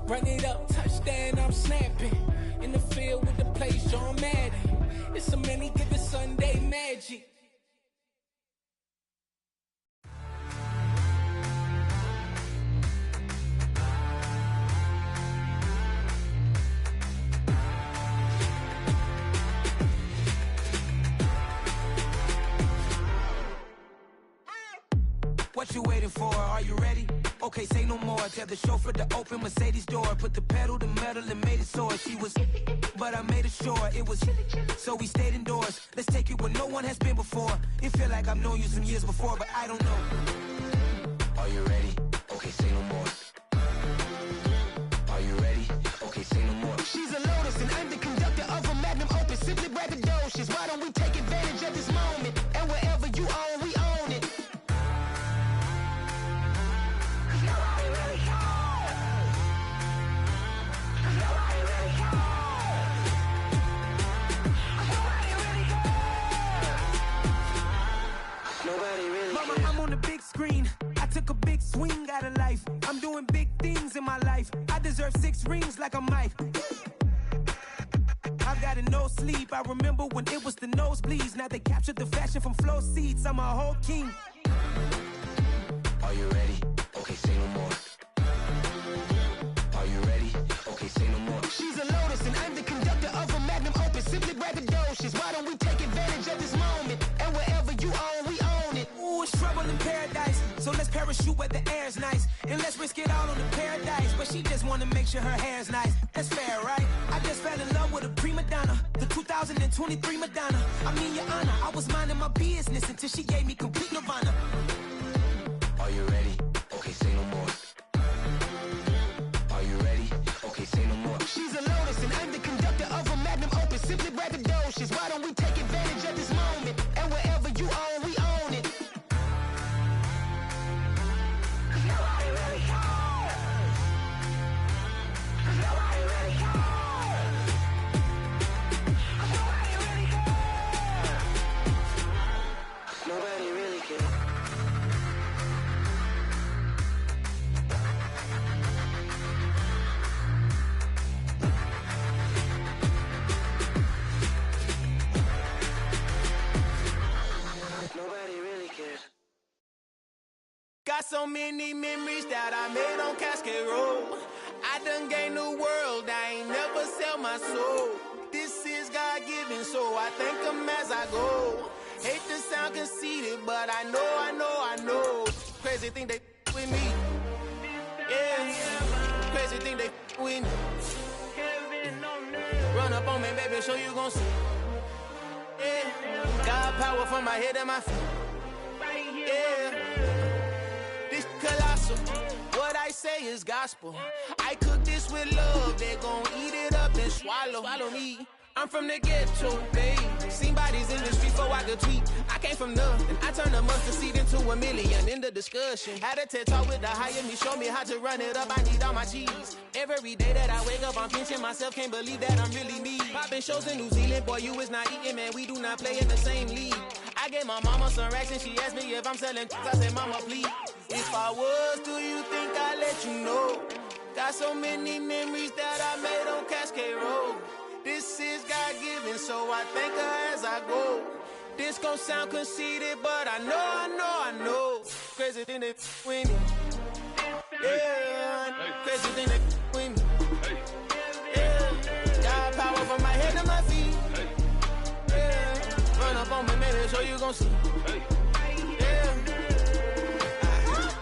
Run it up, touchdown, I'm snapping. In the field with the plays, John Madden. It's a many given Sunday magic. What you waiting for? Are you ready? Okay, say no more. Tell the chauffeur to open Mercedes door. Put the pedal to metal and made it soar. She was, but I made it sure it was. So we stayed indoors. Let's take it where no one has been before. It feel like I've known you some years before, but I don't know. Are you ready? Okay, say no more. Are you ready? Okay, say no more. She's a Lotus and I'm the conductor of a magnum opus. Simply braggadocious. Why don't we take advantage of this moment? And wherever you own, we own it. Mama, I'm on the big screen. I took a big swing out of life. I'm doing big things in my life. I deserve 6 rings like a Mike. I've got no sleep. I remember when it was the nosebleeds. Now they captured the fashion from flow seats. I'm a whole king. Are you ready? Okay, say no more. Are you ready? Okay, say no more. She's a Lotus and I'm the conductor of a magnum opus. Simply braggadocious. Why don't we take advantage of this moment? And wherever you own, we own it. Ooh, it's trouble in paradise. So let's parachute where the air's nice. And let's risk it all on the paradise. But she just wanna make sure her hair's nice. That's fair, right? I just fell in love with a prima donna. The 2023 Madonna. I mean, your honor, I was minding my business until she gave me complete nirvana. Are you ready? Okay, say no more. Are you ready? Okay, say no more. She's a Lotus and I'm the conductor of a magnum opus. Simply braggadocious. Why don't we take advantage of this moment? And wherever you own, we own it. Nobody really cares. Nobody really cares. Nobody really cares. Nobody really cares. Nobody really cares. Got so many memories that I made on Cascade Road. I done gained the world, I ain't never sell my soul. This is God-given, so I thank him as I go. Hate to sound conceited, but I know. Crazy thing they with me. Yeah, crazy thing they with me. Run up on me, baby, show you gon' see. Yeah, God power from my head and my feet. Yeah, this colossal. What I say is gospel. I cook this with love. They gon' eat it up and swallow me. I'm from the ghetto, babe. Seen bodies in the street before I could tweet. I came from nothing. I turned a mustard seed into a million. In the discussion, had a TED talk with the higher me. Show me how to run it up. I need all my cheese. Every day that I wake up, I'm pinching myself. Can't believe that I'm really me. Popping shows in New Zealand, boy, you is not eating, man. We do not play in the same league. I gave my mama some racks and she asked me if I'm selling. I said, mama, please. If I was, do you think I'd let you know? Got so many memories that I made on Cascade Road. This is God-given, so I thank her as I go. This gon' sound conceited, but I know. Crazy thing they with me. Yeah, crazy thing they with me. Yeah, got power from my head to my feet. Yeah, run up on me, maybe so you gon' see. Yeah.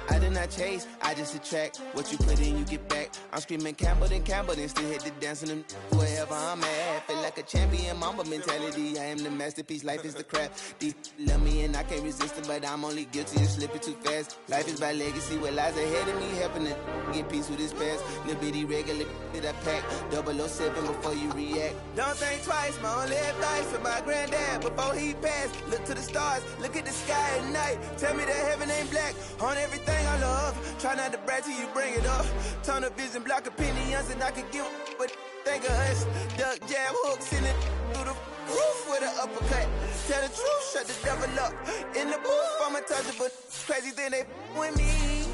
I did not chase, I just attract. What you put in, you get back. I'm screaming Campbell, then still hit the dance and them wherever I'm at. Feel like a champion, mamba mentality. I am the masterpiece, life is the crap. These love me and I can't resist it, but I'm only guilty of slipping too fast. Life is by legacy, what lies ahead of me, helping to get peace with this past. Little bitty regular that I pack. 007 before you react. Don't think twice, my only advice for my granddad before he passed. Look to the stars, look at the sky at night. Tell me that heaven ain't black on everything I love. Try not to brag till you bring it up. Tunnel vision, block opinions, and I could give but think of us. Duck jab hooks in it through the roof with an uppercut. Tell the truth, shut the devil up. In the booth, I'm untouchable. Crazy thing they with me.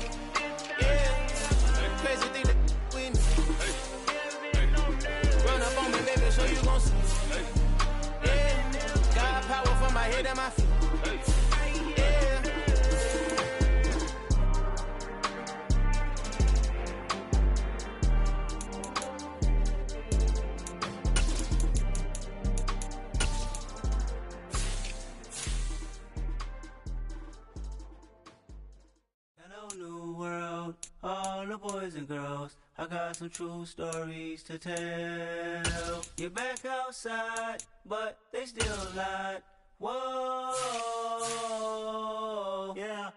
Yeah, crazy thing they with me. all the boys and girls, I got some true stories to tell. You're back outside, but they still lied. Whoa, yeah.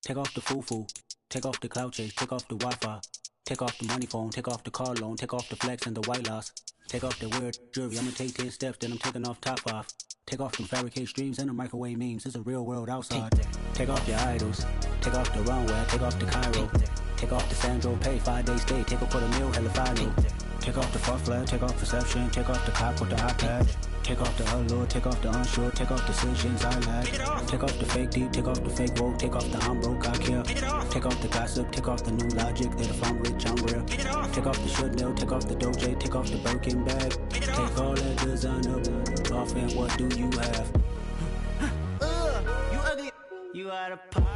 Take off the foo-foo, take off the cloud chase, take off the Wi-Fi. Take off the money phone, take off the car loan, take off the flex and the white loss. Take off the weird jewelry, I'ma take 10 steps, then I'm taking off top off. Take off them fabricate streams and the microwave memes, it's a real world outside. Take off your idols, take off the runway, take off the Cairo. Take off the Sandro Pay, 5-day stay, take off for the meal, hella follow. Take off the fuck flag, take off perception, take off the cop with the iPad. Take off the allure, take off the unsure, take off decisions I lack. Take off the fake deep, take off the fake woke, take off the I'm broke, I care. Take off the gossip, take off the new logic that if I'm rich, I'm real. Take off the Chanel, take off the Doja, take off the Birkin bag. Take all that designer off and what do you have? You ugly, you out of pocket.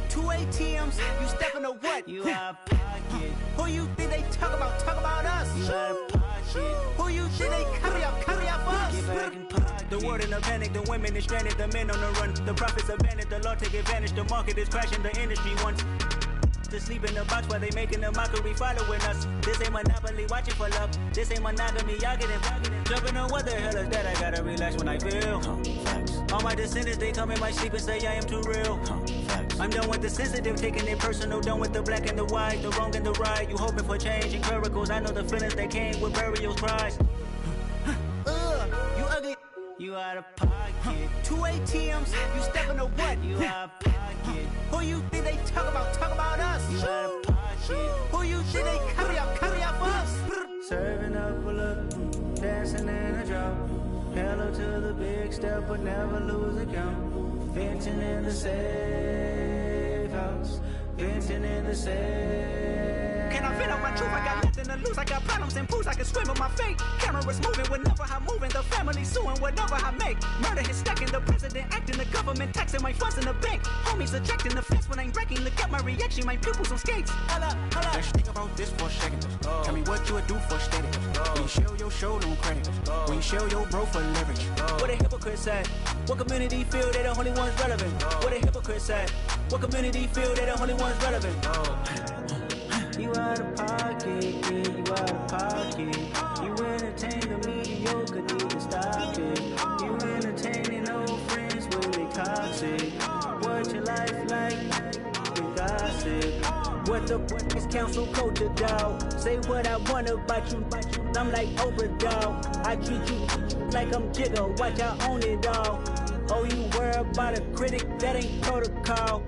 2 ATMs, you stepping to what? You out of pocket. Who you think they talk about us? You out of pocket. Who you think they carry out for us? Get back in pocket. The world in a panic, the women is stranded, the men on the run. The profits abandoned, the law take advantage, the market is crashing, the industry wants to sleep in the box while they making a mockery following us. This ain't monopoly, watching for love. This ain't monogamy, y'all getting jumping on what the hell is that? I gotta relax when I feel. All my descendants, they come in my sleep and say I am too real. I'm done with the sensitive, taking it personal. Done with the black and the white, the wrong and the right. You hoping for change and miracles. I know the feelings that came with burial cries. You ugly. You out of pocket. 2 ATMs, you stepping to what? You out of pocket. Who you think they talk about us? You out of pocket. Who you think they carry out for us? Serving up a look, dancing in a drop. Hello to the big step, but never lose a count. Venting in the safe house. Venting in the safe. Can I vent out my truth? I got nothing to lose. I got problems and pools. I can swim with my fate. Cameras moving whenever I'm moving. The family suing whatever I make. Murder is stacking. The president acting. The government taxing my funds in the bank. Homies ejecting the fence when I'm breaking. Look at my reaction. My pupils on skates. Hold up. Let's think about this for a second. Tell me what you would do for status. When you show your show, no credit. When you show your bro for leverage. What a hypocrite said. What community feel they the only ones relevant? What a hypocrite said. What community feel they the only ones relevant? You out of pocket, yeah, you out of pocket. You entertain the mediocre, need to stop it. You entertaining old friends when they toxic. What your life like? You gossip. What the is council culture, dog? Say what I want about you. I'm like Oprah, dog. I treat you like I'm Jigga. Watch I own it all. Oh, you worry about a critic? That ain't protocol.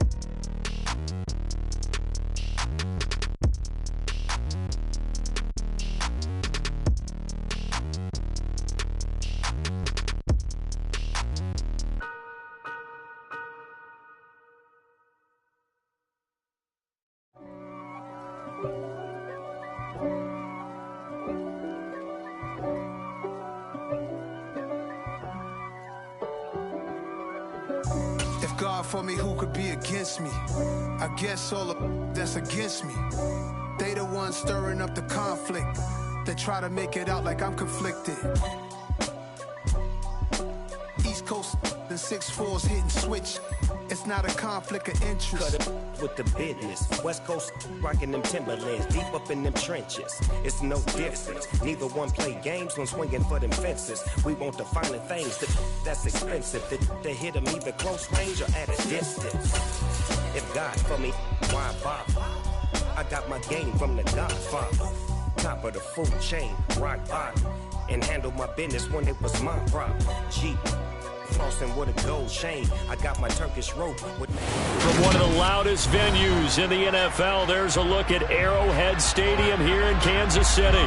God for me, who could be against me? I guess all of that's against me. They the ones stirring up the conflict. They try to make it out like I'm conflicted. East Coast, the 6'4's hitting switch. It's not a conflict of interest. Cut it with the business. West Coast rocking them Timberlands, deep up in them trenches. It's no difference. Neither one play games when swinging for them fences. We want the finer things that's expensive. They hit them either close range or at a distance. If God for me, why bother? I got my game from the Godfather. Top of the food chain, rock bottom. And handle my business when it was my problem. Jeep. Flossing with a gold chain. I got my Turkish rope with From one of the loudest venues in the NFL, there's a look at Arrowhead Stadium here in Kansas City.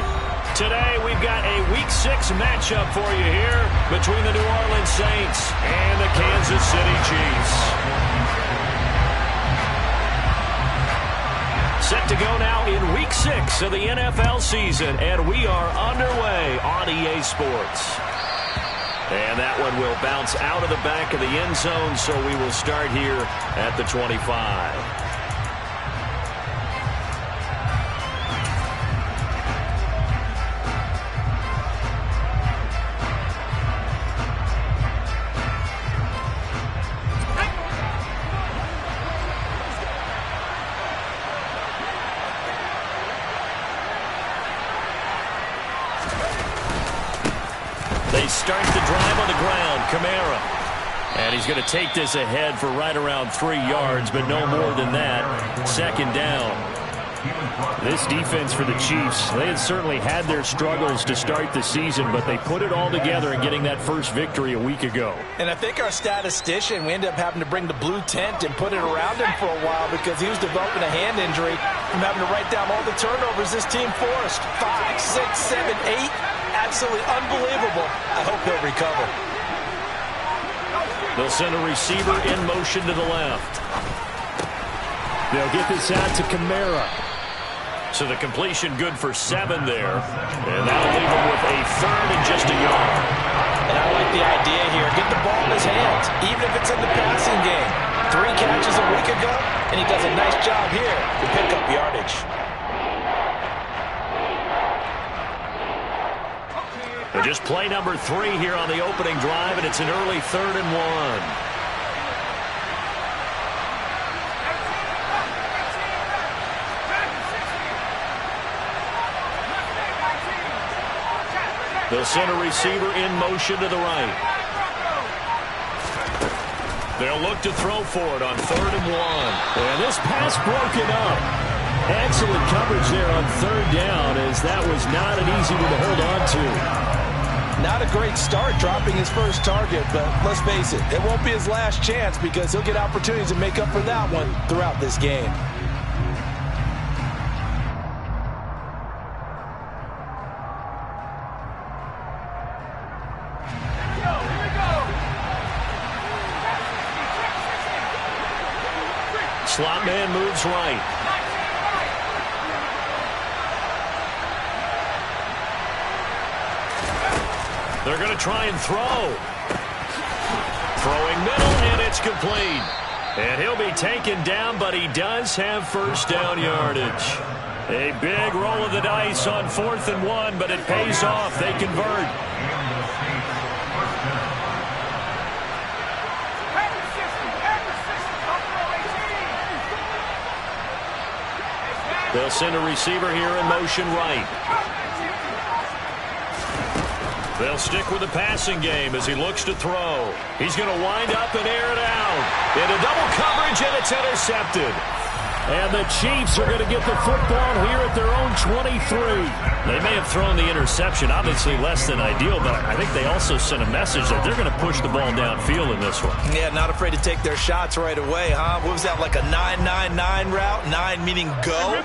Today, we've got a Week 6 matchup for you here between the New Orleans Saints and the Kansas City Chiefs. Set to go now in Week 6 of the NFL season, and we are underway on EA Sports. And that one will bounce out of the back of the end zone, so we will start here at the 25. they start the drive on the ground. Kamara. And he's going to take this ahead for right around 3 yards, but no more than that. Second down. This defense for the Chiefs, they had certainly had their struggles to start the season, but they put it all together in getting that first victory a week ago. And I think our statistician, we ended up having to bring the blue tent and put it around him for a while because he was developing a hand injury from having to write down all the turnovers this team forced. 5, 6, 7, 8. Absolutely unbelievable. I hope he'll recover. They'll send a receiver in motion to the left. They'll get this out to Kamara. So the completion good for 7 there. And that'll leave him with a third and just a yard. And I like the idea here. Get the ball in his hands, even if it's in the passing game. 3 catches a week ago, and he does a nice job here to pick up yardage. But just play number 3 here on the opening drive, and it's an early 3rd and 1. They'll send a receiver in motion to the right. They'll look to throw for it on 3rd and 1. And this pass broken up. Excellent coverage there on 3rd down, as that was not an easy one to hold on to. Not a great start dropping his first target, but let's face it, it won't be his last chance because he'll get opportunities to make up for that one throughout this game. Slot man moves right. They're going to try and throw. Throwing middle, and it's complete. And he'll be taken down, but he does have first down yardage. A big roll of the dice on 4th and 1, but it pays off. They convert. They'll send a receiver here in motion right. They'll stick with the passing game as he looks to throw. He's going to wind up and air it out. Into double coverage, and it's intercepted. And the Chiefs are going to get the football here at their own 23. They may have thrown the interception, obviously less than ideal, but I think they also sent a message that they're going to push the ball downfield in this one. Yeah, not afraid to take their shots right away, huh? What was that, like a 9-9-9 route? 9 meaning go?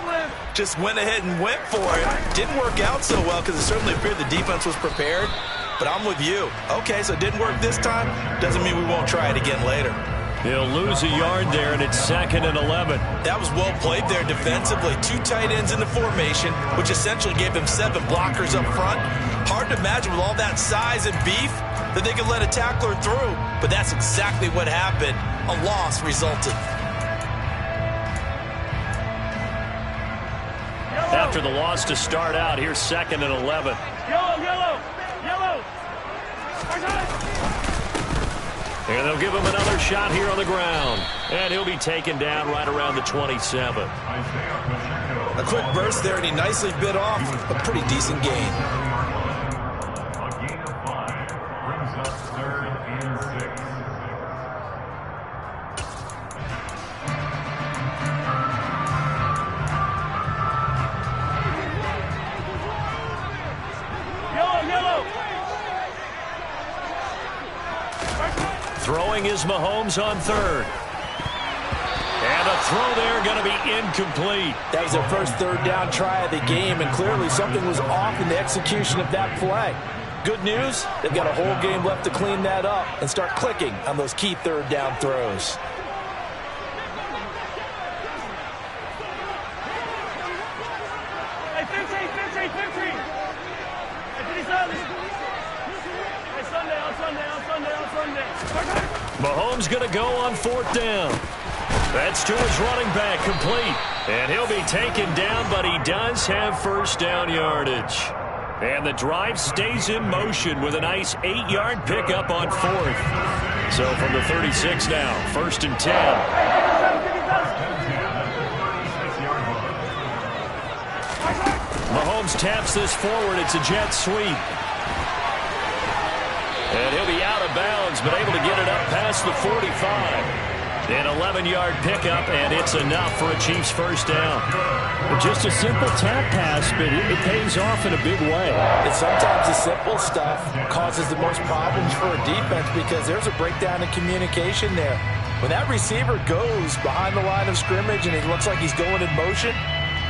Just went ahead and went for it. Didn't work out so well because it certainly appeared the defense was prepared. But I'm with you. Okay, so it didn't work this time. Doesn't mean we won't try it again later. He'll lose a yard there, and it's 2nd and 11. That was well played there defensively. 2 tight ends in the formation, which essentially gave him 7 blockers up front. Hard to imagine with all that size and beef that they could let a tackler through. But that's exactly what happened. A loss resulted. After the loss to start out, here's 2nd and 11. Yellow! And they'll give him another shot here on the ground. And he'll be taken down right around the 27. A quick burst there, and he nicely bit off a pretty decent gain. Throwing is Mahomes on 3rd. And a throw there going to be incomplete. That was their first 3rd down try of the game, and clearly something was off in the execution of that play. Good news, they've got a whole game left to clean that up and start clicking on those key 3rd down throws. Mahomes going to go on 4th down. That's to his running back, complete. And he'll be taken down, but he does have first down yardage. And the drive stays in motion with a nice 8-yard pickup on 4th. So from the 36 now, 1st and 10. Mahomes taps this forward. It's a jet sweep. And he'll be out of bounds, but able to get it up past the 45. An 11-yard pickup, and it's enough for a Chiefs first down. Just a simple tap pass, but it pays off in a big way. And sometimes the simple stuff causes the most problems for a defense because there's a breakdown in communication there. When that receiver goes behind the line of scrimmage and it looks like he's going in motion,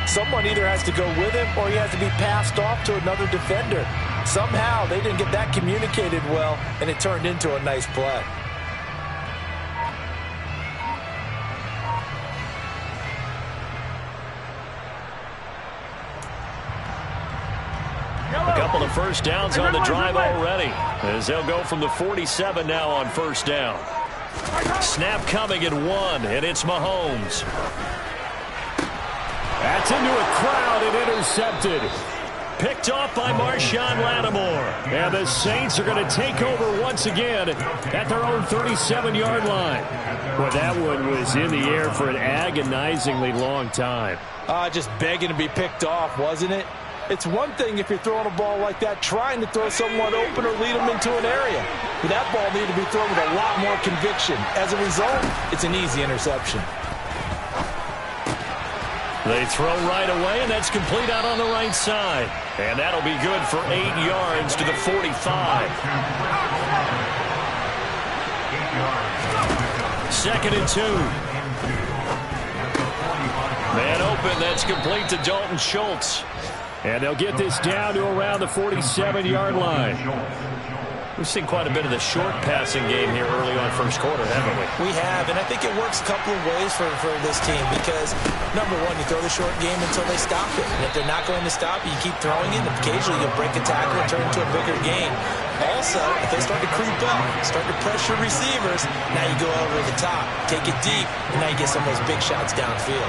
someone either has to go with him or he has to be passed off to another defender. Somehow they didn't get that communicated well, and it turned into a nice play. A couple of first downs on the drive already, as they'll go from the 47 now on first down. Snap coming at 1, and it's Mahomes. That's into a crowd and intercepted. Picked off by Marshawn Lattimore. And the Saints are going to take over once again at their own 37-yard line. Well, that one was in the air for an agonizingly long time. Just begging to be picked off, wasn't it? It's one thing if you're throwing a ball like that, trying to throw someone open or lead them into an area. But that ball needed to be thrown with a lot more conviction. As a result, it's an easy interception. They throw right away, and that's complete out on the right side. And that'll be good for 8 yards to the 45. 2nd and 2. Man open, that's complete to Dalton Schultz. And they'll get this down to around the 47-yard line. We've seen quite a bit of the short passing game here early on first quarter, haven't we? We have, and I think it works a couple of ways for this team because, number one, you throw the short game until they stop it. And if they're not going to stop it, you keep throwing it, and occasionally you'll break a tackle and turn it into a bigger game. Also, if they start to creep up, start to pressure receivers, now you go over the top, take it deep, and now you get some of those big shots downfield.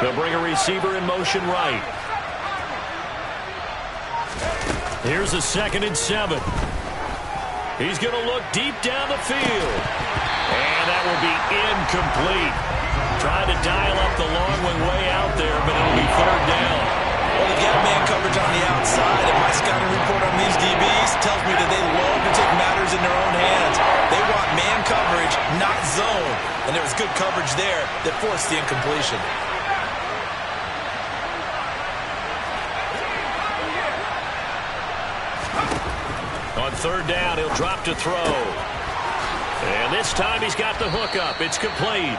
They'll bring a receiver in motion right. Here's a 2nd and 7. He's going to look deep down the field. And that will be incomplete. Trying to dial up the long one way out there, but it'll be 3rd down. Well, they've got man coverage on the outside, and my scouting report on these DBs tells me that they love to take matters in their own hands. They want man coverage, not zone. And there was good coverage there that forced the incompletion. On 3rd down, he'll drop to throw. And this time he's got the hook up. It's complete.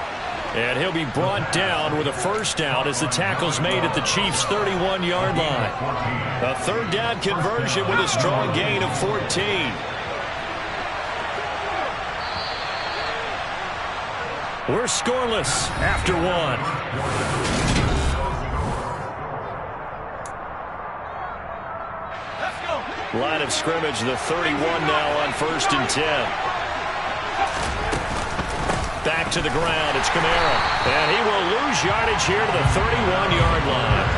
And he'll be brought down with a first down as the tackle's made at the Chiefs' 31-yard line. A 3rd down conversion with a strong gain of 14. We're scoreless after 1. Line of scrimmage, the 31 now on 1st and 10. Back to the ground, it's Kamara. And he will lose yardage here to the 31-yard line.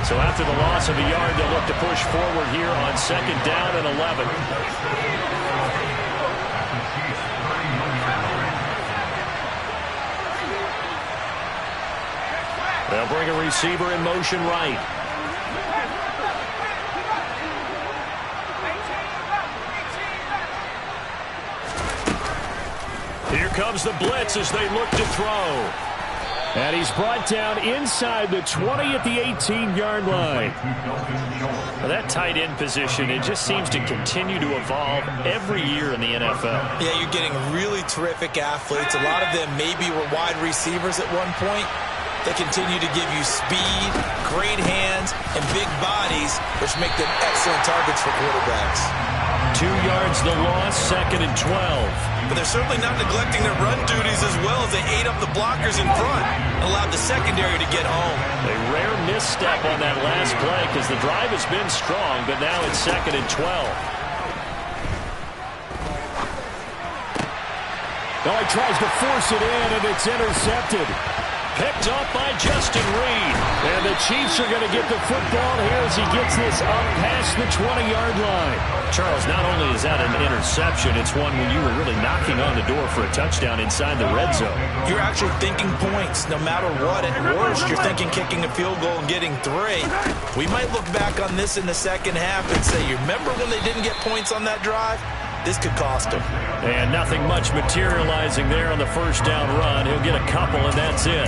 So after the loss of a yard, they'll look to push forward here on 2nd down and 11. They'll bring a receiver in motion right. Here comes the blitz as they look to throw. And he's brought down inside the 20 at the 18-yard line. Well, that tight end position, it just seems to continue to evolve every year in the NFL. Yeah, you're getting really terrific athletes. A lot of them maybe were wide receivers at one point. They continue to give you speed, great hands, and big bodies, which make them excellent targets for quarterbacks. 2 yards the loss, 2nd and 12. But they're certainly not neglecting their run duties as well as they ate up the blockers in front and allowed the secondary to get home. A rare misstep on that last play because the drive has been strong, but now it's 2nd and 12. Oh, he tries to force it in, and it's intercepted. Picked up by Justin Reed. And the Chiefs are going to get the football here as he gets this up past the 20-yard line. Charles, not only is that an interception, it's one when you were really knocking on the door for a touchdown inside the red zone. You're actually thinking points no matter what. At worst, you're thinking kicking a field goal and getting 3. We might look back on this in the second half and say, you remember when they didn't get points on that drive? This could cost them. And nothing much materializing there on the first down run. He'll get a couple, and that's it.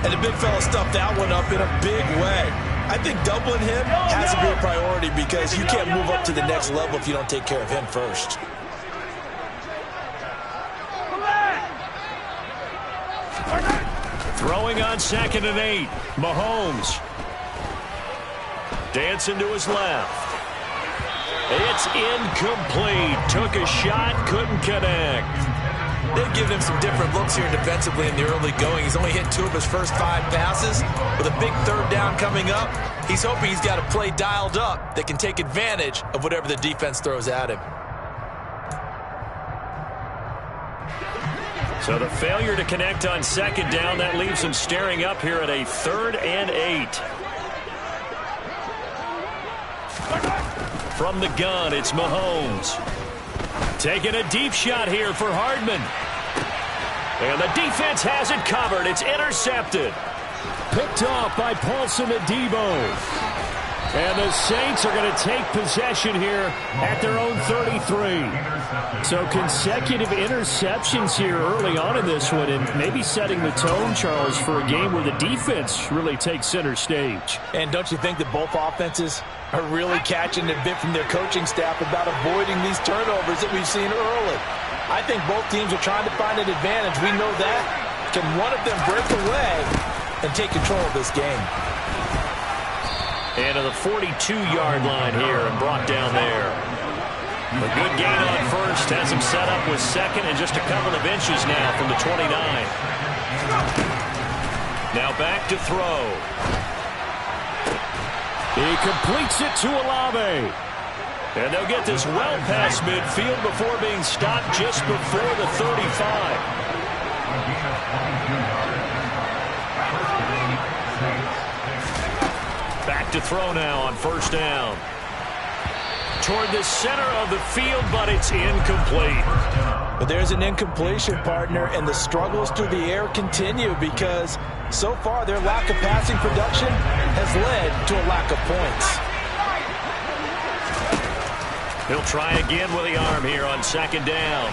And the big fella stuffed that one up in a big way. I think doubling him has to be a priority because you can't move up to the next level if you don't take care of him first. Throwing on 2nd and 8. Mahomes. Dancing to his left. It's incomplete. Took a shot, couldn't connect. They've given him some different looks here defensively in the early going. He's only hit 2 of his first 5 passes. With a big 3rd down coming up, he's hoping he's got a play dialed up that can take advantage of whatever the defense throws at him. So the failure to connect on 2nd down, that leaves him staring up here at a 3rd and 8. From the gun, it's Mahomes. Taking a deep shot here for Hardman. And the defense has it covered. It's intercepted. Picked off by Paulson Adebo. And the Saints are going to take possession here at their own 33. So consecutive interceptions here early on in this one, and maybe setting the tone, Charles, for a game where the defense really takes center stage. And don't you think that both offenses are really catching a bit from their coaching staff about avoiding these turnovers that we've seen early? I think both teams are trying to find an advantage. We know that. Can one of them break away and take control of this game? And to the 42-yard line here and brought down there. A good gain on first. Has him set up with 2nd and just a couple of inches now from the 29. Now back to throw. He completes it to Olave. And they'll get this well past midfield before being stopped just before the 35. Back to throw now on 1st down. Toward the center of the field, but it's incomplete. But there's an incompletion, partner, and the struggles through the air continue because so far their lack of passing production has led to a lack of points. He'll try again with the arm here on 2nd down.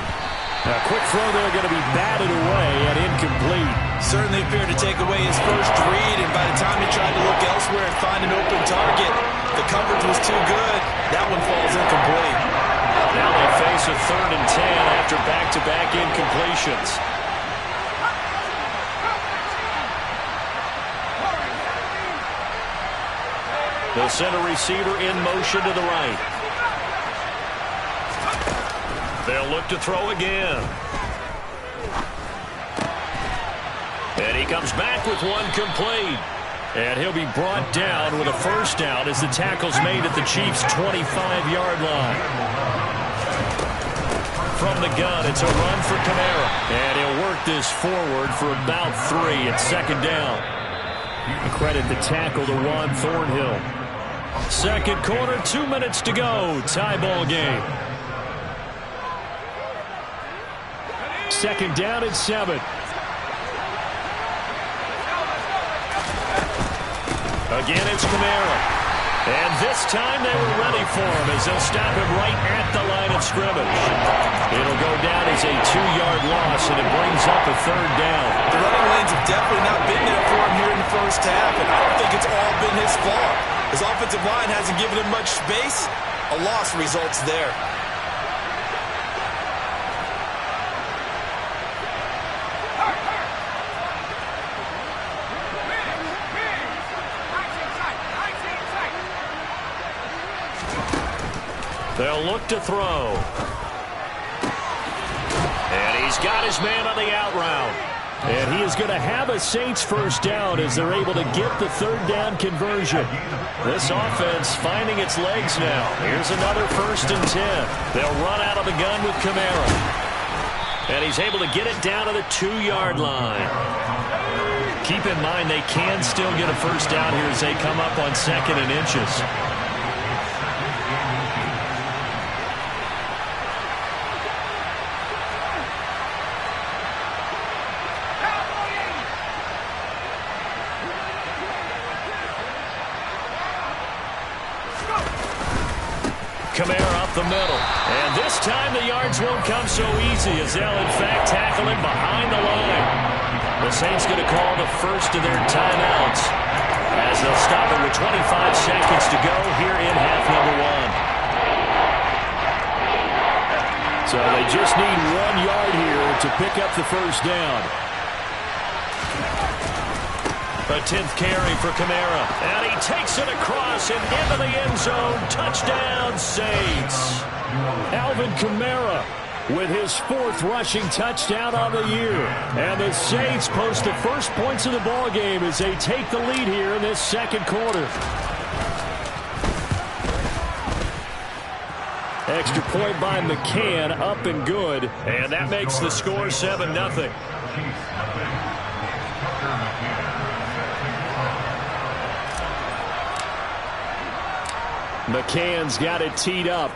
A quick throw there going to be batted away and incomplete. Certainly appeared to take away his first read, and by the time he tried to look elsewhere and find an open target, the coverage was too good. That one falls incomplete. Now they face a 3rd and 10 after back-to-back incompletions. They'll send a receiver in motion to the right. They'll look to throw again. And he comes back with one complete. And he'll be brought down with a 1st down as the tackle's made at the Chiefs' 25-yard line. From the gun, it's a run for Kamara. And he'll work this forward for about 3 at 2nd down. Credit the tackle to Juan Thornhill. 2nd quarter, 2 minutes to go. Tie ball game. 2nd down and 7. Again, it's Kamara. And this time they were ready for him as they'll stop him right at the line of scrimmage. It'll go down as a 2-yard loss, and it brings up a 3rd down. The running lanes have definitely not been there for him here in the first half, and I don't think it's all been his fault. His offensive line hasn't given him much space. A loss results there. They'll look to throw. And he's got his man on the out route. And he is going to have a Saints 1st down as they're able to get the 3rd down conversion. This offense finding its legs now. Here's another 1st and 10. They'll run out of the gun with Kamara. And he's able to get it down to the 2-yard line. Keep in mind they can still get a 1st down here as they come up on 2nd and inches. the middle. And this time the yards won't come so easy as they'll, in fact, tackle him behind the line. The Saints going to call the first of their timeouts as they'll stop it with 25 seconds to go here in half number one. So they just need 1 yard here to pick up the first down. A 10th carry for Kamara. And he takes it across and into the end zone. Touchdown, Saints. Alvin Kamara with his 4th rushing touchdown on the year. And the Saints post the first points of the ball game as they take the lead here in this second quarter. Extra point by McCann, up and good. And that makes the score 7-0. McCann's got it teed up.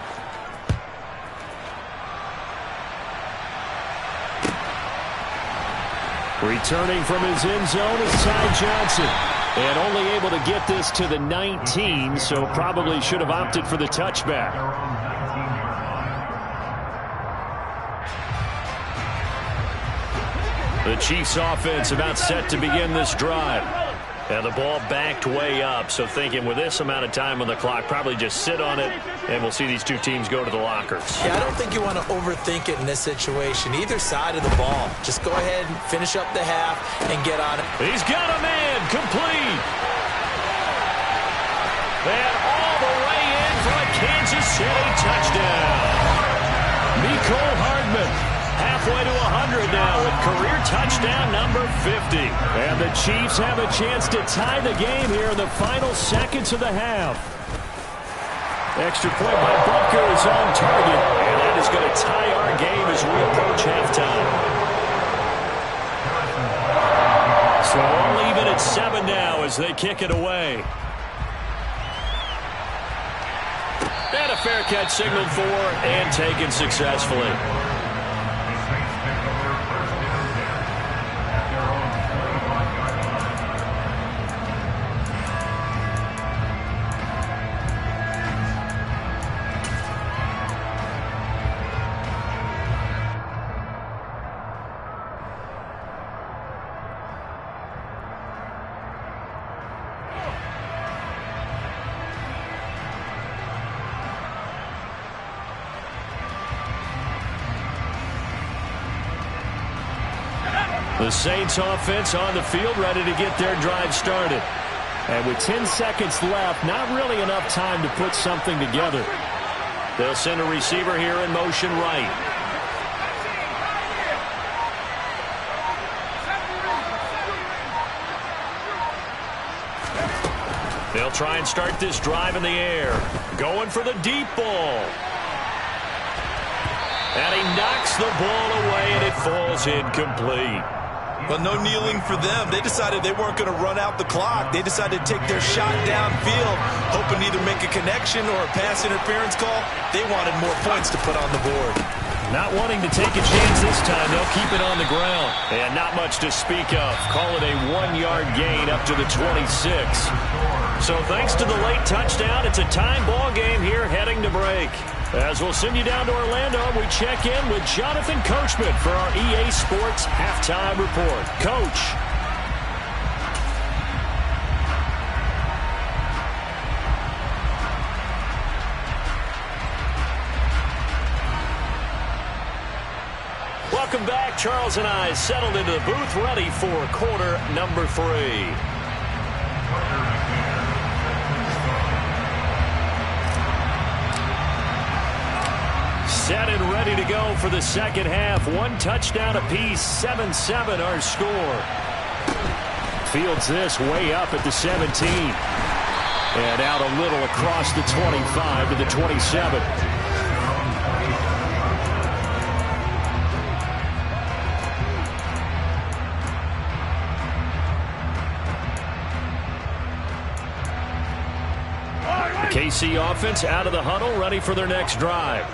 Returning from his end zone is Ty Johnson. And only able to get this to the 19, so probably should have opted for the touchback. The Chiefs offense about set to begin this drive. And the ball backed way up, so thinking with this amount of time on the clock, probably just sit on it, and we'll see these two teams go to the lockers. Yeah, I don't think you want to overthink it in this situation. Either side of the ball. Just go ahead and finish up the half and get on it. He's got a man complete. And all the way in for a Kansas City touchdown. Mecole Hardman. Halfway to 100 now with career touchdown number 50. And the Chiefs have a chance to tie the game here in the final seconds of the half. Extra point by Butker is on target. And that is going to tie our game as we approach halftime. So all even at 7 now as they kick it away. And a fair catch signaled for and taken successfully. The Saints offense on the field ready to get their drive started. And with 10 seconds left, not really enough time to put something together. They'll send a receiver here in motion right. They'll try and start this drive in the air. Going for the deep ball. And he knocks the ball away, and it falls incomplete. But no kneeling for them. They decided they weren't going to run out the clock. They decided to take their shot downfield, hoping to either make a connection or a pass interference call. They wanted more points to put on the board. Not wanting to take a chance this time, they'll keep it on the ground. And not much to speak of. Call it a 1-yard gain up to the 26. So thanks to the late touchdown, it's a time ball game here heading to break. As we'll send you down to Orlando, we check in with Jonathan Coachman for our EA Sports Halftime Report. Coach. Welcome back. Charles and I settled into the booth, ready for quarter number 3. Set and ready to go for the second half. 1 touchdown apiece, 7-7 our score. Fields this way up at the 17. And out a little across the 25 to the 27. The KC offense out of the huddle, ready for their next drive.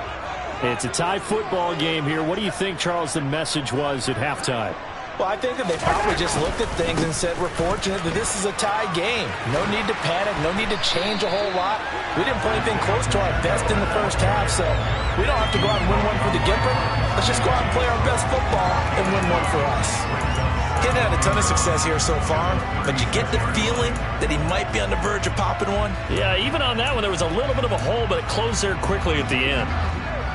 It's a tie football game here. What do you think, Charles, the message was at halftime? Well, I think that they probably just looked at things and said, we're fortunate that this is a tie game. No need to panic, no need to change a whole lot. We didn't play anything close to our best in the first half, so we don't have to go out and win one for the Gipper. Let's just go out and play our best football and win one for us. He's had a ton of success here so far, but you get the feeling that he might be on the verge of popping one. Yeah, even on that one, there was a little bit of a hole, but it closed there quickly at the end.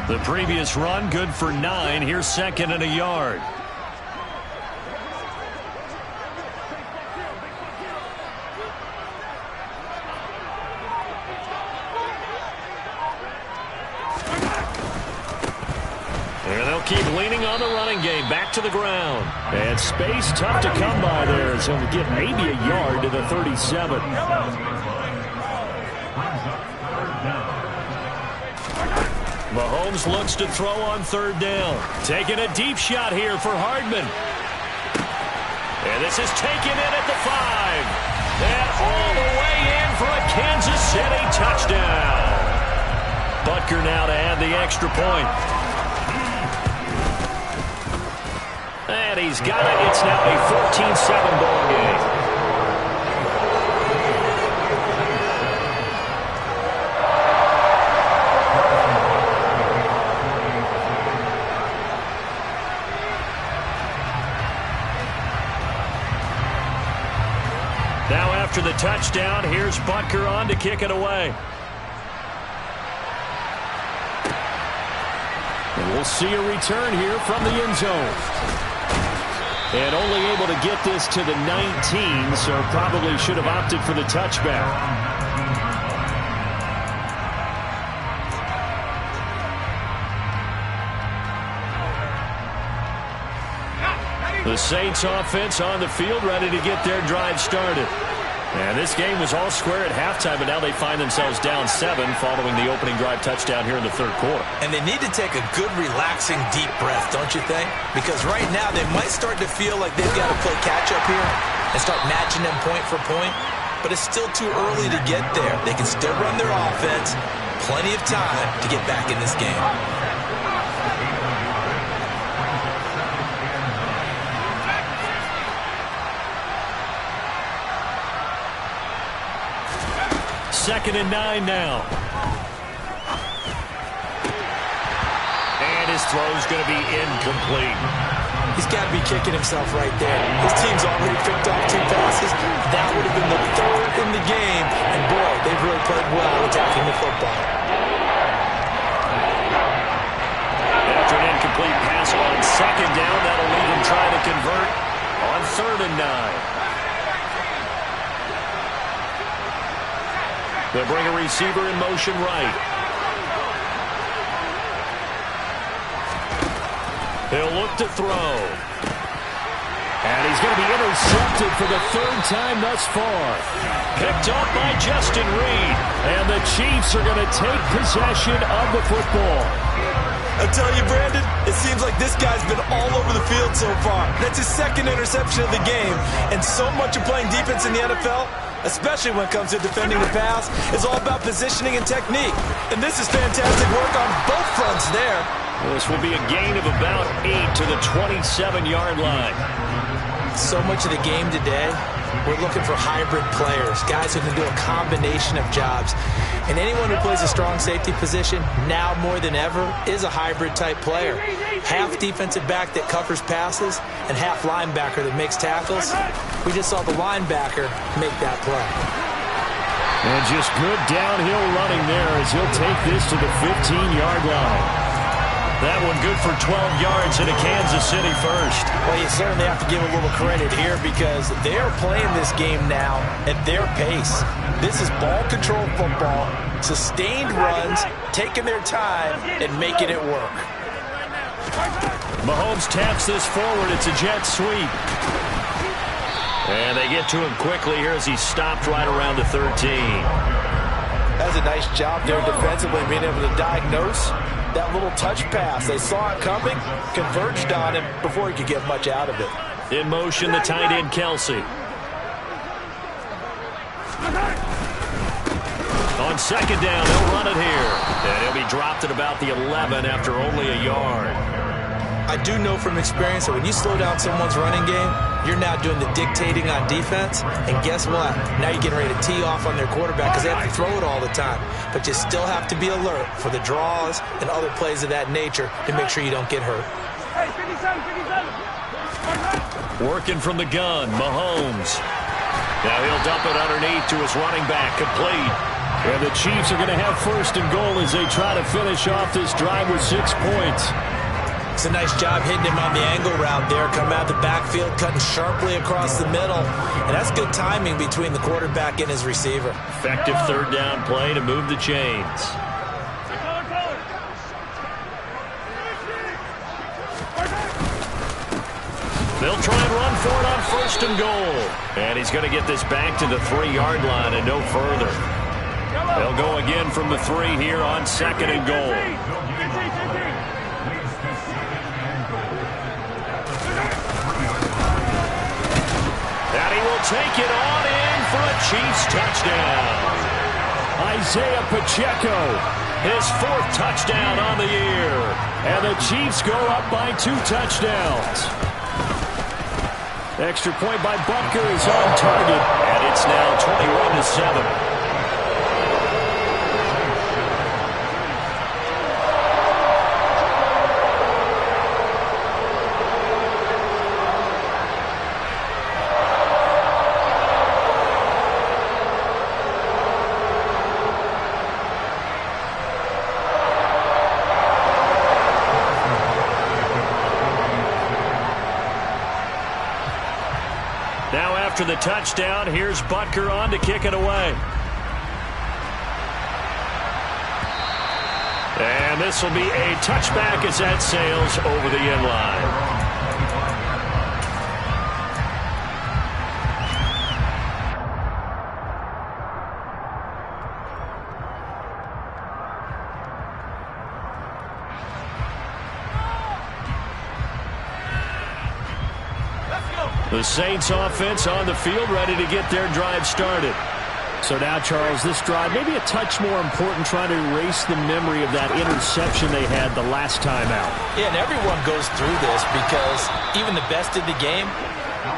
The previous run, good for 9. Here's 2nd and a yard. And they'll keep leaning on the running game. Back to the ground. And space tough to come by there. So he'll get maybe a yard to the 37. Mahomes looks to throw on 3rd down. Taking a deep shot here for Hardman. And this is taken in at the 5. And all the way in for a Kansas City touchdown. Butker now to add the extra point. And he's got it. It's now a 14-7 ball game. Now after the touchdown, here's Butker on to kick it away. And we'll see a return here from the end zone. And only able to get this to the 19, so probably should have opted for the touchback. The Saints offense on the field, ready to get their drive started. And this game was all square at halftime, but now they find themselves down 7 following the opening drive touchdown here in the 3rd quarter. And they need to take a good, relaxing, deep breath, don't you think? Because right now they might start to feel like they've got to play catch-up here and start matching them point for point. But it's still too early to get there. They can still run their offense. Plenty of time to get back in this game. Second and 9 now. And his throw's going to be incomplete. He's got to be kicking himself right there. His team's already picked off 2 passes. That would have been the 3rd in the game. And boy, they've really played well attacking the football. After an incomplete pass on 2nd down, that'll leave him trying to convert on 3rd and 9. They'll bring a receiver in motion right. He'll look to throw. And he's going to be intercepted for the 3rd time thus far. Picked up by Justin Reed. And the Chiefs are going to take possession of the football. I tell you, Brandon, it seems like this guy's been all over the field so far. That's his 2nd interception of the game. And so much of playing defense in the NFL, especially when it comes to defending the pass, is all about positioning and technique. And this is fantastic work on both fronts there. This will be a gain of about 8 to the 27-yard line. So much of the game today, we're looking for hybrid players, guys who can do a combination of jobs. And anyone who plays a strong safety position, now more than ever, is a hybrid-type player. Half defensive back that covers passes and half linebacker that makes tackles. We just saw the linebacker make that play. And just good downhill running there as he'll take this to the 15-yard line. That one good for 12 yards into Kansas City first. Well, you certainly have to give a little credit here because they're playing this game now at their pace. This is ball control football, sustained runs, taking their time, and making it work. Mahomes taps this forward. It's a jet sweep. And they get to him quickly here as he stopped right around the 13. That's a nice job there defensively, being able to diagnose that little touch pass. They saw it coming, converged on him before he could get much out of it. In motion, the tight end, Kelsey. On 2nd down, they'll run it here. And he'll be dropped at about the 11 after only a yard. I do know from experience that when you slow down someone's running game, you're now doing the dictating on defense. And guess what? Now you're getting ready to tee off on their quarterback because they have to throw it all the time. But you still have to be alert for the draws and other plays of that nature to make sure you don't get hurt. Working from the gun, Mahomes. Now he'll dump it underneath to his running back, complete. And the Chiefs are going to have first and goal as they try to finish off this drive with 6 points. It's a nice job hitting him on the angle route there. Coming out of the backfield, cutting sharply across the middle. And that's good timing between the quarterback and his receiver. Effective third down play to move the chains. They'll try and run for it on first and goal. And he's going to get this back to the 3-yard line and no further. They'll go again from the 3 here on second and goal. And he will take it on in for a Chiefs touchdown. Isaiah Pacheco, his 4th touchdown on the year. And the Chiefs go up by 2 touchdowns. Extra point by Butker is on target. And it's now 21-7. After the touchdown, here's Butker on to kick it away. And this will be a touchback as that sails over the end line. The Saints offense on the field, ready to get their drive started. So now, Charles, this drive maybe a touch more important, trying to erase the memory of that interception they had the last time out. Yeah, and everyone goes through this because even the best in the game,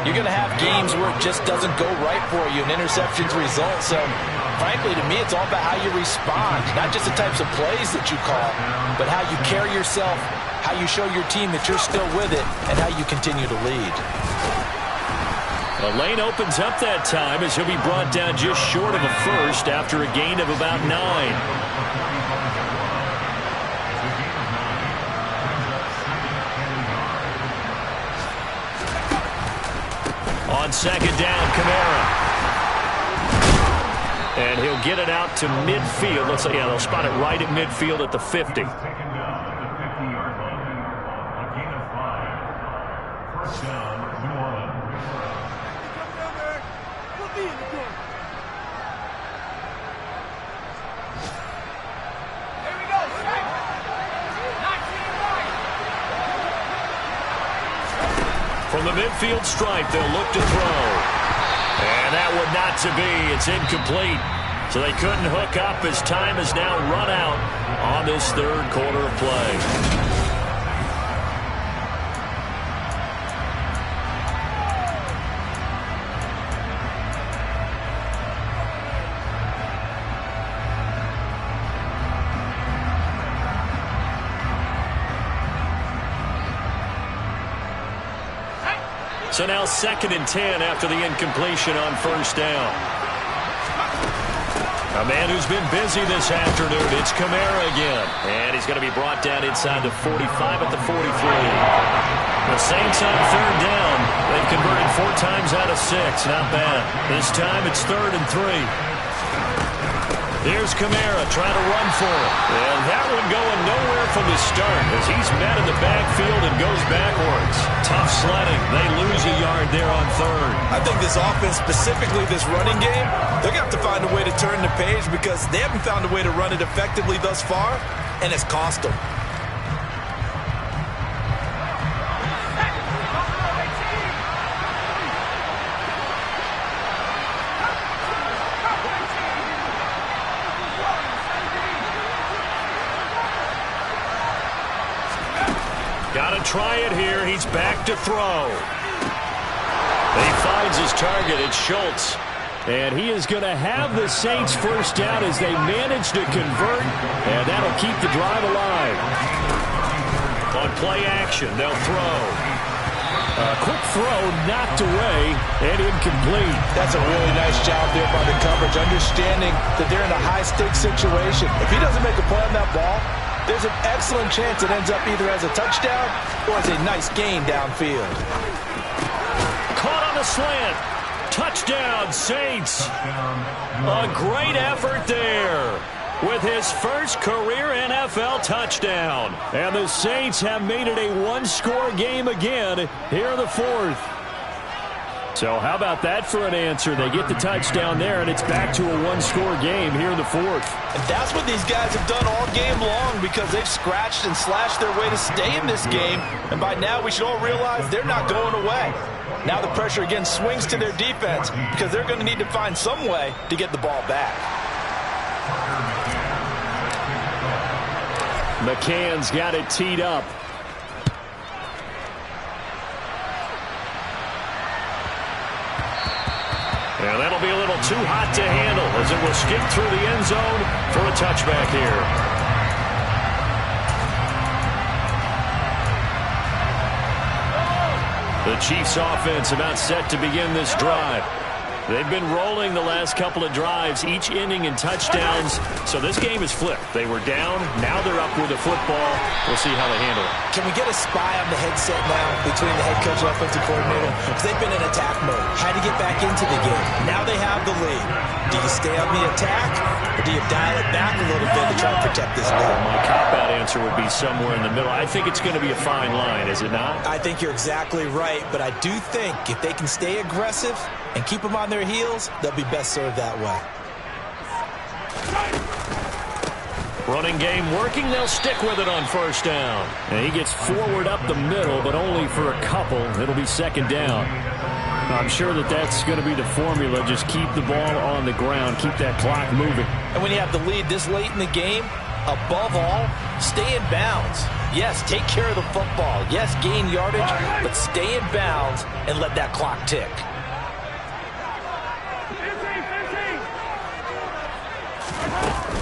you're going to have games where it just doesn't go right for you, and interceptions result. So, frankly, to me, it's all about how you respond, not just the types of plays that you call, but how you carry yourself, how you show your team that you're still with it, and how you continue to lead. The lane opens up that time as he'll be brought down just short of a first after a gain of about 9. On second down, Kamara. And he'll get it out to midfield. Looks like, yeah, they'll spot it right at midfield at the 50. From the midfield stripe, they'll look to throw. And that would not to be. It's incomplete. So they couldn't hook up as time has now run out on this third quarter of play. So now 2nd and 10 after the incompletion on first down. A man who's been busy this afternoon, it's Kamara again. And he's going to be brought down inside the 45 at the 43. The Saints on third down. They've converted 4 times out of 6. Not bad. This time it's 3rd and 3. Here's Kamara trying to run for it. And that one going nowhere from the start as he's met in the backfield and goes backwards. Tough sledding. They lose a yard there on 3rd. I think this offense, specifically this running game, they're going to have to find a way to turn the page because they haven't found a way to run it effectively thus far, and it's cost them. Got to try it here. He's back to throw. He finds his target. It's Schultz. And he is going to have the Saints first down as they manage to convert. And that'll keep the drive alive. On play action, they'll throw. A quick throw knocked away and incomplete. That's a really nice job there by the coverage, understanding that they're in a high-stakes situation. If he doesn't make a play on that ball, there's an excellent chance it ends up either as a touchdown or as a nice gain downfield. Caught on the slant. Touchdown, Saints. A great effort there with his first career NFL touchdown. And the Saints have made it a one-score game again here in the fourth. So how about that for an answer? They get the touchdown there, and it's back to a one-score game here in the fourth. And that's what these guys have done all game long because they've scratched and slashed their way to stay in this game. And by now, we should all realize they're not going away. Now the pressure again swings to their defense because they're going to need to find some way to get the ball back. McCann's got it teed up. And that'll be a little too hot to handle as it will skip through the end zone for a touchback here. The Chiefs offense about set to begin this drive. They've been rolling the last couple of drives, each inning in touchdowns. So this game is flipped. They were down. Now they're up with the football. We'll see how they handle it. Can we get a spy on the headset now between the head coach and offensive coordinator? Because they've been in attack mode. Had to get back into the game. Now they have the lead. Do you stay on the attack or do you dial it back a little bit to try to protect this lead? My cop-out answer would be somewhere in the middle. I think it's going to be a fine line, is it not? I think you're exactly right, but I do think if they can stay aggressive and keep them on their heels, they'll be best served that way. Running game working. They'll stick with it on first down. And he gets forward up the middle, but only for a couple. It'll be second down. I'm sure that's going to be the formula. Just keep the ball on the ground. Keep that clock moving. And when you have the lead this late in the game, above all, stay in bounds. Yes, take care of the football. Yes, gain yardage, but stay in bounds and let that clock tick.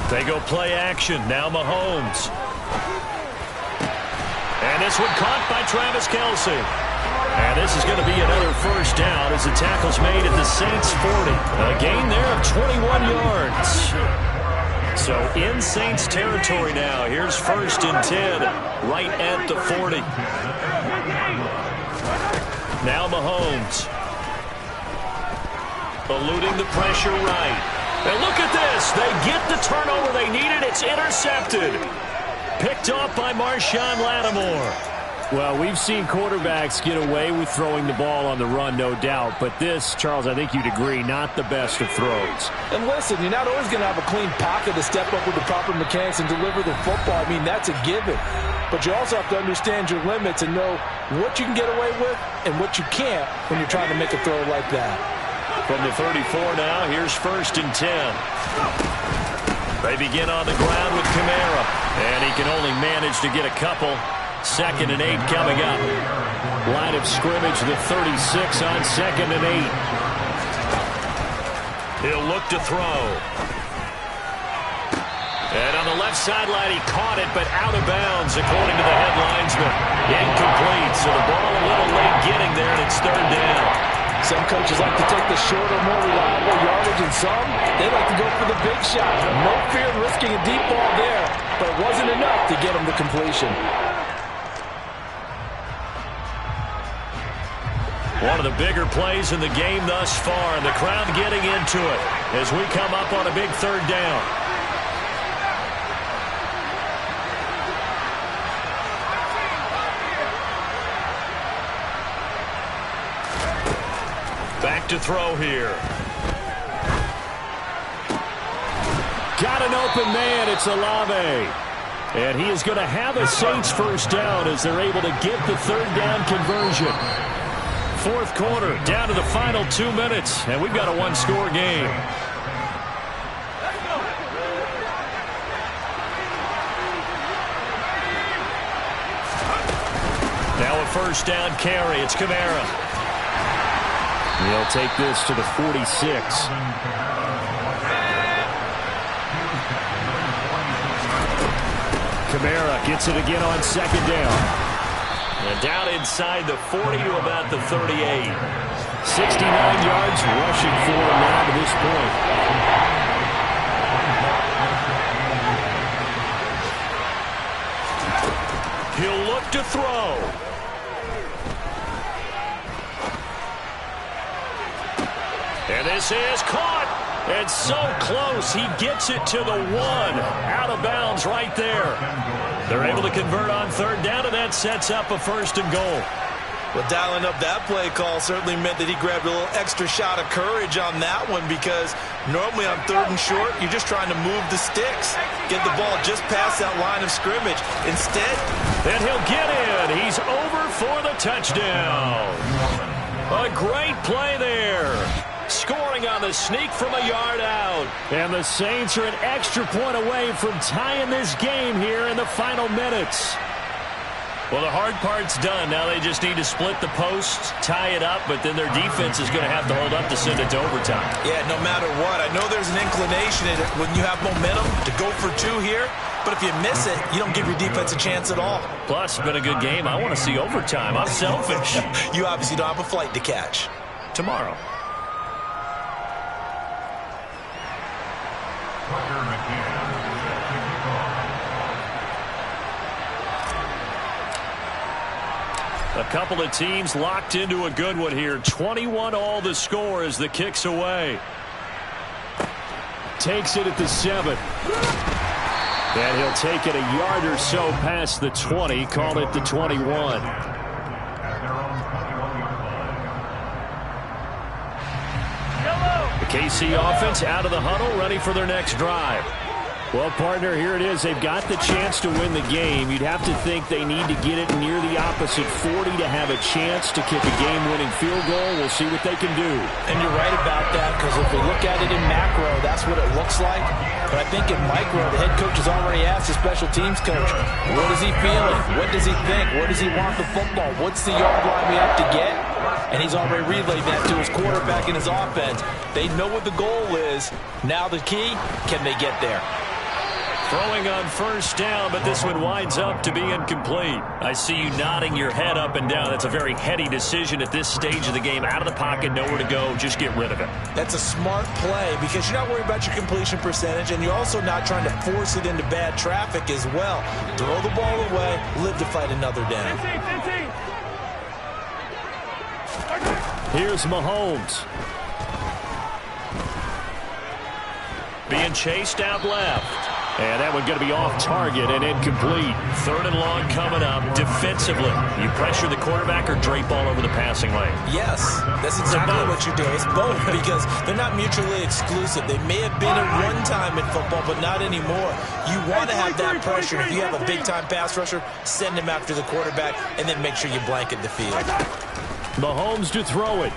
They go play action. Now Mahomes. And this one caught by Travis Kelce. And this is going to be another first down as the tackle's made at the Saints 40. A gain there of 21 yards. So in Saints territory now. Here's first and 10 right at the 40. Now Mahomes. Eluding the pressure right. And look at this. They get the turnover they needed. It's intercepted. Picked off by Marshawn Lattimore. Well, we've seen quarterbacks get away with throwing the ball on the run, no doubt. But this, Charles, I think you'd agree, not the best of throws. And listen, you're not always going to have a clean pocket to step up with the proper mechanics and deliver the football. I mean, that's a given. But you also have to understand your limits and know what you can get away with and what you can't when you're trying to make a throw like that. From the 34 now, here's first and 10. They begin on the ground with Kamara. And he can only manage to get a couple. Second and 8 coming up. Line of scrimmage, the 36 on second and 8. He'll look to throw. And on the left sideline, he caught it, but out of bounds, according to the head linesman. Incomplete, so the ball a little late getting there, and it's third down. Some coaches like to take the shorter, more reliable yardage, and some, they like to go for the big shot. No fear of risking a deep ball there, but it wasn't enough to get him the completion. One of the bigger plays in the game thus far, and the crowd getting into it as we come up on a big third down. Back to throw here. Got an open man. It's Olave. And he is going to have a Saints first down as they're able to get the third down conversion. Fourth quarter, down to the final 2 minutes, and we've got a one-score game. first down carry. It's Kamara. He'll take this to the 46. Kamara gets it again on second down. And down inside the 40 to about the 38. 69 yards rushing for him now to this point. He'll look to throw. And this is caught. And so close, he gets it to the 1. Out of bounds right there. They're able to convert on third down, and that sets up a first and goal. Well, dialing up that play call certainly meant that he grabbed a little extra shot of courage on that one, because normally on third and short, you're just trying to move the sticks, get the ball just past that line of scrimmage. Instead, and he'll get in. He's over for the touchdown. A great play there. Scoring on the sneak from a yard out. And the Saints are an extra point away from tying this game here in the final minutes. Well, the hard part's done. Now they just need to split the posts, tie it up, but then their defense is going to have to hold up to send it to overtime. Yeah, no matter what. I know there's an inclination when you have momentum to go for 2 here, but if you miss it, you don't give your defense a chance at all. Plus, it's been a good game. I want to see overtime. I'm selfish. You obviously don't have a flight to catch. Tomorrow. A couple of teams locked into a good one here. 21 all the score as the kick's away. Takes it at the 7. And he'll take it a yard or so past the 20. Call it the 21. The KC offense out of the huddle, ready for their next drive. Well, partner, here it is. They've got the chance to win the game. You'd have to think they need to get it near the opposite 40 to have a chance to kick a game-winning field goal. We'll see what they can do. And you're right about that, because if we look at it in macro, that's what it looks like. But I think in micro, the head coach has already asked the special teams coach, what is he feeling? What does he think? Where does he want the football? What's the yard line we have to get? And he's already relayed that to his quarterback and his offense. They know what the goal is. Now the key, can they get there? Throwing on first down, but this one winds up to be incomplete. I see you nodding your head up and down. That's a very heady decision at this stage of the game. Out of the pocket, nowhere to go. Just get rid of it. That's a smart play, because you're not worried about your completion percentage, and you're also not trying to force it into bad traffic as well. Throw the ball away, live to fight another down. Here's Mahomes. Being chased out left. And that one going to be off target and incomplete. Third and long coming up. Defensively, you pressure the quarterback or drape all over the passing lane? Yes, that's exactly what you're doing. It's both, because they're not mutually exclusive. They may have been at one time in football, but not anymore. You want to have that pressure. If you have a big-time pass rusher, send him after the quarterback, and then make sure you blanket the field. Mahomes to throw it.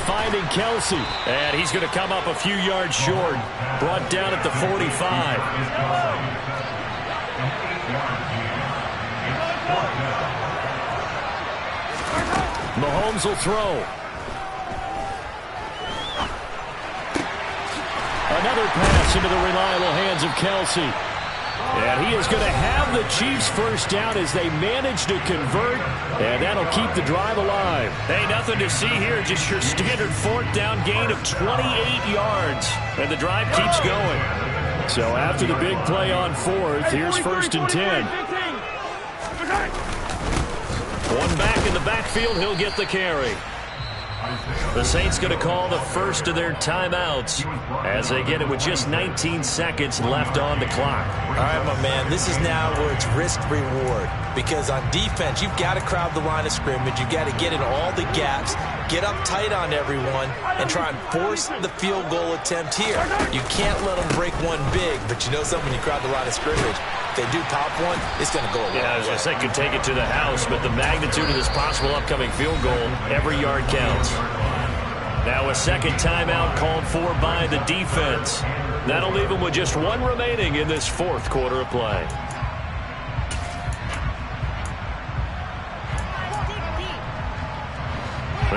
Finding Kelce, and he's going to come up a few yards short. Brought down at the 45. Mahomes will throw. Another pass into the reliable hands of Kelce. And he is going to have the Chiefs first down as they manage to convert, and that'll keep the drive alive. Hey, nothing to see here, just your standard fourth down gain of 28 yards, and the drive keeps going. So after the big play on fourth, here's first and 10. One back in the backfield, he'll get the carry. The Saints going to call the first of their timeouts as they get it with just 19 seconds left on the clock. All right, my man, this is now where it's risk-reward, because on defense, you've got to crowd the line of scrimmage. You've got to get in all the gaps, get up tight on everyone, and try and force the field goal attempt here. You can't let them break one big, but you know something, when you crowd the line of scrimmage, if they do pop one, it's going to go away. Yeah, I was going to say, could take it to the house, but the magnitude of this possible upcoming field goal, every yard counts. Now a second timeout called for by the defense. That'll leave them with just one remaining in this fourth quarter of play.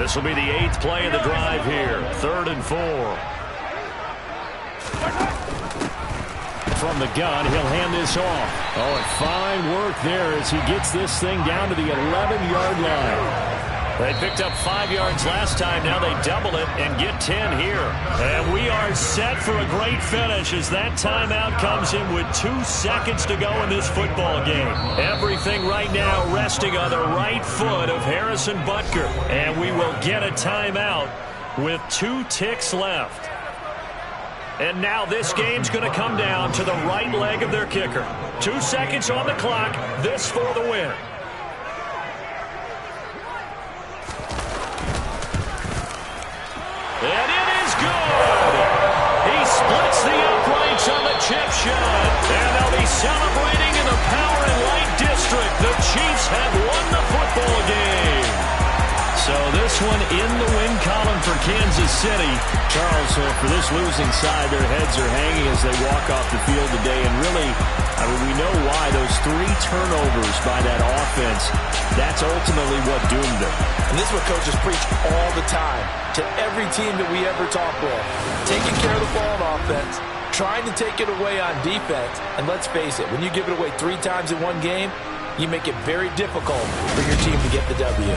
This will be the 8th play of the drive here. 3rd and 4. From the gun, he'll hand this off. Oh, and fine work there as he gets this thing down to the 11-yard line. They picked up 5 yards last time. Now they double it and get 10 here. And we are set for a great finish as that timeout comes in with 2 seconds to go in this football game. Everything right now resting on the right foot of Harrison Butker. And we will get a timeout with 2 ticks left. And now this game's going to come down to the right leg of their kicker. 2 seconds on the clock. This for the win. And it is good. He splits the uprights on the chip shot. And they'll be celebrating in the Power and Light District. The Chiefs have won the football game. So this one in the win column for Kansas City. Charles, for this losing side, their heads are hanging as they walk off the field today. And really, I mean, we know why. Those 3 turnovers by that offense, that's ultimately what doomed them. And this is what coaches preach all the time to every team that we ever talk with. Taking care of the ball on offense, trying to take it away on defense. And let's face it, when you give it away 3 times in one game, you make it very difficult for your team to get the W.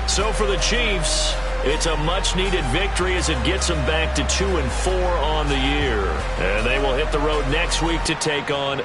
So for the Chiefs, it's a much-needed victory as it gets them back to 2-4 on the year. And they will hit the road next week to take on